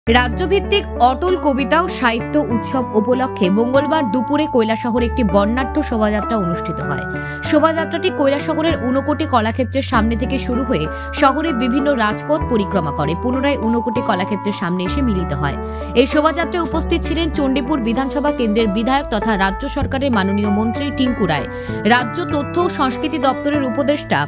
রাজ্যভিত্তিক অটল কবিতা ও সাহিত্য উৎসব উপলক্ষে মঙ্গলবার দুপুরে কৈলাসহরে একটি বর্ণাঢ্য শোভাযাত্রা অনুষ্ঠিত হয়। শোভাযাত্রাটি কৈলাসহরের ঊনকোটি কলাক্ষেত্রের সামনে থেকে শুরু হয়ে শহরের বিভিন্ন রাজপথ পরিক্রমা করে পুনরায় ঊনকোটি কলাক্ষেত্রের সামনে এসে মিলিত হয়। এই শোভাযাত্রায় উপস্থিত ছিলেন চণ্ডীপুর বিধানসভা কেন্দ্রের বিধায়ক তথা রাজ্য সরকারের মাননীয় মন্ত্রী টিঙ্কু রায়, রাজ্য তথ্য ও সংস্কৃতি দপ্তরের উপদেষ্টা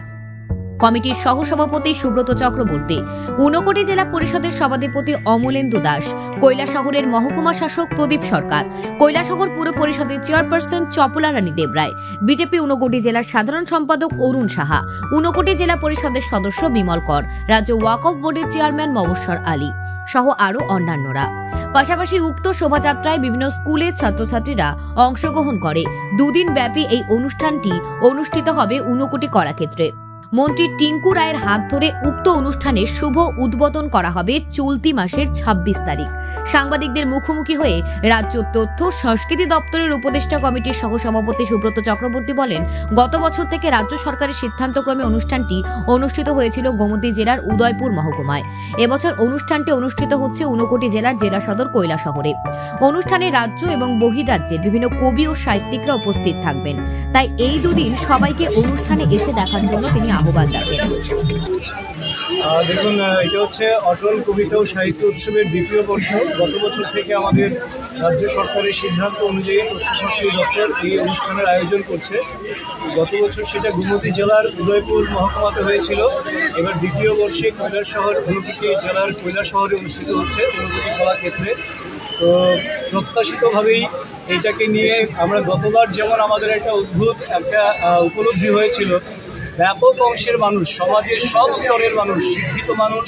কমিটির সহসভাপতি সুব্রত চক্রবর্তী, ঊনকোটি জেলা পরিষদের সভাধিপতি অমলেন্দু দাস, কৈলাসহরের মহকুমা শাসক প্রদীপ সরকার, কৈলাসহর পুর পরিষদের চেয়ারপারসন চপলা রানী দেবরায়, বিজেপি ঊনকোটি জেলার সাধারণ সম্পাদক অরুণ সাহা, ঊনকোটি জেলা পরিষদের সদস্য বিমল কর, রাজ্য ওয়াকফ বোর্ডের চেয়ারম্যান মবস্বর আলী সহ আরও অন্যান্যরা। পাশাপাশি উক্ত শোভাযাত্রায় বিভিন্ন স্কুলের ছাত্রছাত্রীরা অংশগ্রহণ করে। দুদিন ব্যাপী এই অনুষ্ঠানটি অনুষ্ঠিত হবে ঊনকোটি কলাক্ষেত্রে। মন্ত্রী টিঙ্কু রায়ের হাত ধরে উক্ত অনুষ্ঠানের শুভ উদ্বোধন করা হবে চলতি মাসের ২৬ তারিখ। সাংবাদিকদের মুখোমুখি হয়ে রাজ্য তথ্য সংস্কৃতি দপ্তরের উপদেষ্টা কমিটির সহসভাপতি সুব্রত চক্রবর্তী বলেন, গত বছর থেকে রাজ্য সরকারের সিদ্ধান্তক্রমে অনুষ্ঠানটি অনুষ্ঠিত হয়েছিল গোমতী জেলার উদয়পুর মহকুমায়। এবছর অনুষ্ঠানটি অনুষ্ঠিত হচ্ছে ঊনকোটি জেলার জেলা সদর কৈলাসহরে। অনুষ্ঠানে রাজ্য এবং বহির্রাজ্যের বিভিন্ন কবি ও সাহিত্যিকরা উপস্থিত থাকবেন। তাই এই দুদিন সবাইকে অনুষ্ঠানে এসে দেখার জন্য তিনি আহ্বান রাখেন। দেখুন, এটা হচ্ছে অটল কবিতা ও সাহিত্য উৎসবের দ্বিতীয় বর্ষ। গত বছর থেকে আমাদের রাজ্য সরকারের সিদ্ধান্ত অনুযায়ী তথ্য সংস্কৃতি দপ্তর এই অনুষ্ঠানের আয়োজন করছে। গত বছর সেটা গোমতী জেলার উদয়পুর মহকুমাতে হয়েছিল। এবার দ্বিতীয় বর্ষে কৈলাসহর ঊনকোটি জেলার কৈলাসহরে অনুষ্ঠিত হচ্ছে ঊনকোটি কলাক্ষেত্রে। তো প্রত্যাশিতভাবেই এইটাকে নিয়ে আমরা গতবার যেমন আমাদের একটা অদ্ভুত একটা উপলব্ধি হয়েছিল, ব্যাপক অংশের মানুষ, সমাজের সব স্তরের মানুষ, শিক্ষিত মানুষ,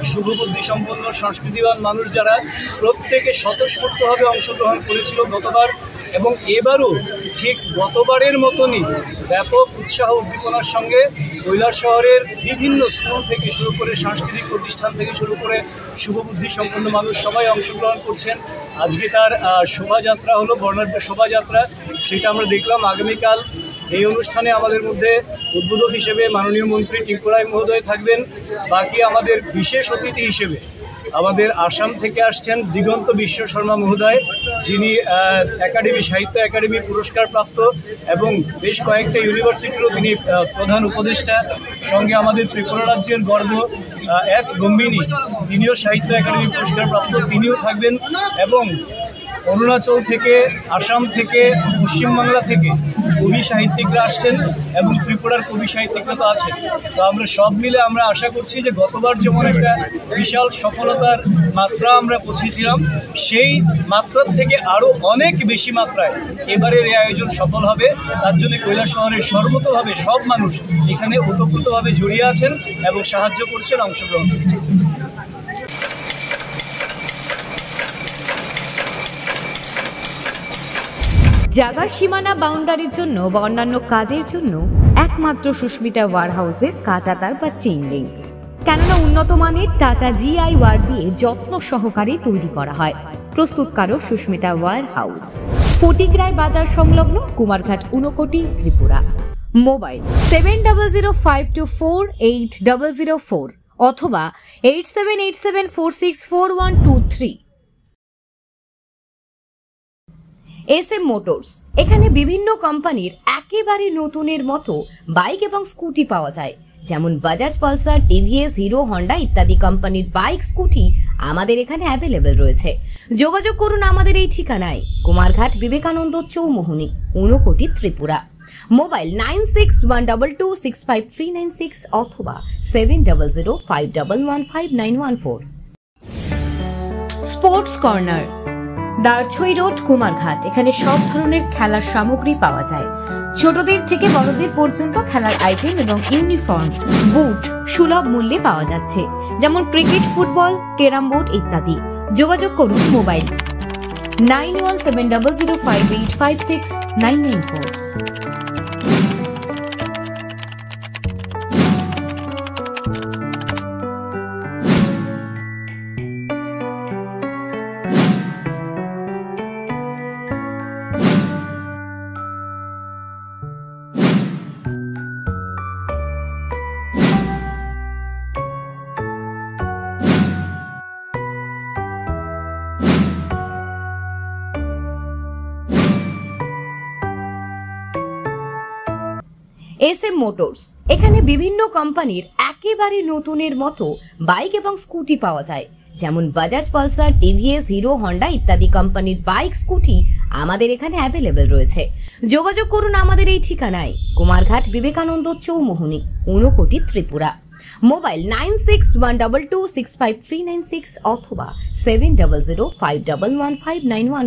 শুভবুদ্ধি সম্পন্ন সংস্কৃতিবান মানুষ যারা প্রত্যেকে স্বতঃস্ফূর্তভাবে অংশগ্রহণ করেছিল গতবার, এবং এবারও ঠিক গতবারের মতনই ব্যাপক উৎসাহ উদ্দীপনার সঙ্গে কৈলাসহরের বিভিন্ন স্কুল থেকে শুরু করে সাংস্কৃতিক প্রতিষ্ঠান থেকে শুরু করে শুভবুদ্ধি সম্পন্ন মানুষ সবাই অংশগ্রহণ করছেন। আজকে তার শোভাযাত্রা হলো, বর্ণাঢ্য শোভাযাত্রা, সেটা আমরা দেখলাম। আগামীকাল এই অনুষ্ঠানে আমাদের মধ্যে উদ্বোধক হিসেবে মাননীয় মন্ত্রী টিঙ্কু রায় মহোদয় থাকবেন। বাকি আমাদের বিশেষ অতিথি হিসেবে আমাদের আসাম থেকে আসছেন দিগন্ত বিশ্ব শর্মা মহোদয়, যিনি সাহিত্য একাডেমি পুরস্কার প্রাপ্ত এবং বেশ কয়েকটা ইউনিভার্সিটিরও তিনি প্রধান উপদেষ্টা। সঙ্গে আমাদের ত্রিপুরা রাজ্যের গর্ব এস গম্বিনী, তিনিও সাহিত্য একাডেমি পুরস্কার প্রাপ্ত, তিনিও থাকবেন। এবং অরুণাচল থেকে, আসাম থেকে, পশ্চিমবাংলা থেকে কবি সাহিত্যিকরা আসছেন এবং ত্রিপুরার কবি সাহিত্যিকরা তো আছেন। তো আমরা সব মিলে আমরা আশা করছি যে গতবার যেমন একটা বিশাল সফলতার মাত্রা আমরা পৌঁছেছিলাম, সেই মাত্রার থেকে আরও অনেক বেশি মাত্রায় এবারের এই আয়োজন সফল হবে। তার জন্য কৈলাসহরের সর্বতোভাবে সব মানুষ এখানে ওতপ্রোতভাবে জড়িয়ে আছেন এবং সাহায্য করছেন, অংশগ্রহণ করছেন। জায়গার সীমানা বাউন্ডারির জন্য বা অন্যান্য কাজের জন্য একমাত্র সুস্মিতা ওয়ারহাউসের কাঁটাতার বা চেইন লিঙ্ক। কেননা উন্নত মানের টাটা জিআই ওয়্যার দিয়ে যত্ন সহকারে তৈরি করা হয়। প্রস্তুতকারক সুস্মিতা ওয়ারহাউস, ফটিকরায় বাজার সংলগ্ন, কুমারঘাট, ঊনকোটি, ত্রিপুরা। মোবাইল 7005248004 অথবা 8787464123। SM মোটরস, এখানে বিভিন্ন কোম্পানির একেবারে নতুনের মতো বাইক এবং স্কুটি পাওয়া যায়, যেমন Bajaj Pulsar, TVS, hero, Honda ইত্যাদি কোম্পানির বাইক স্কুটি আমাদের এখানে অ্যাভেলেবেল রয়েছে। যোগাযোগ করুন আমাদের এই ঠিকানায়, কুমারঘাট বিবেকানন্দ চৌমুহনী, ঊনকোটি, ত্রিপুরা। মোবাইল 9612265396 অথবা 7005115914। Sports corner, Darchhai road, Kumarghat. এখানে সব ধরনের খেলার সামগ্রী পাওয়া যায়। ছোটদের থেকে বড়দের পর্যন্ত খেলার আইটেম এবং ইউনিফর্ম, বুট সুলভ মূল্যে পাওয়া যাচ্ছে, যেমন ক্রিকেট, ফুটবল, ক্যারাম বোর্ড ইত্যাদি। যোগাযোগ করুন মোবাইল 917058569994। SM মোটরস, এখানে বিভিন্ন কোম্পানির একেবারে নতুনের মতো বাইক এবং স্কুটি পাওয়া যায়, যেমন Bajaj Pulsar, TVS, hero, Honda ইত্যাদি কোম্পানির বাইক স্কুটি আমাদের এখানে অ্যাভেলেবেল রয়েছে। যোগাযোগ করুন আমাদের এই ঠিকানায়, কুমারঘাট বিবেকানন্দ চৌমুহনী, ঊনকোটি, ত্রিপুরা। মোবাইল 9612265396 অথবা 7005115991।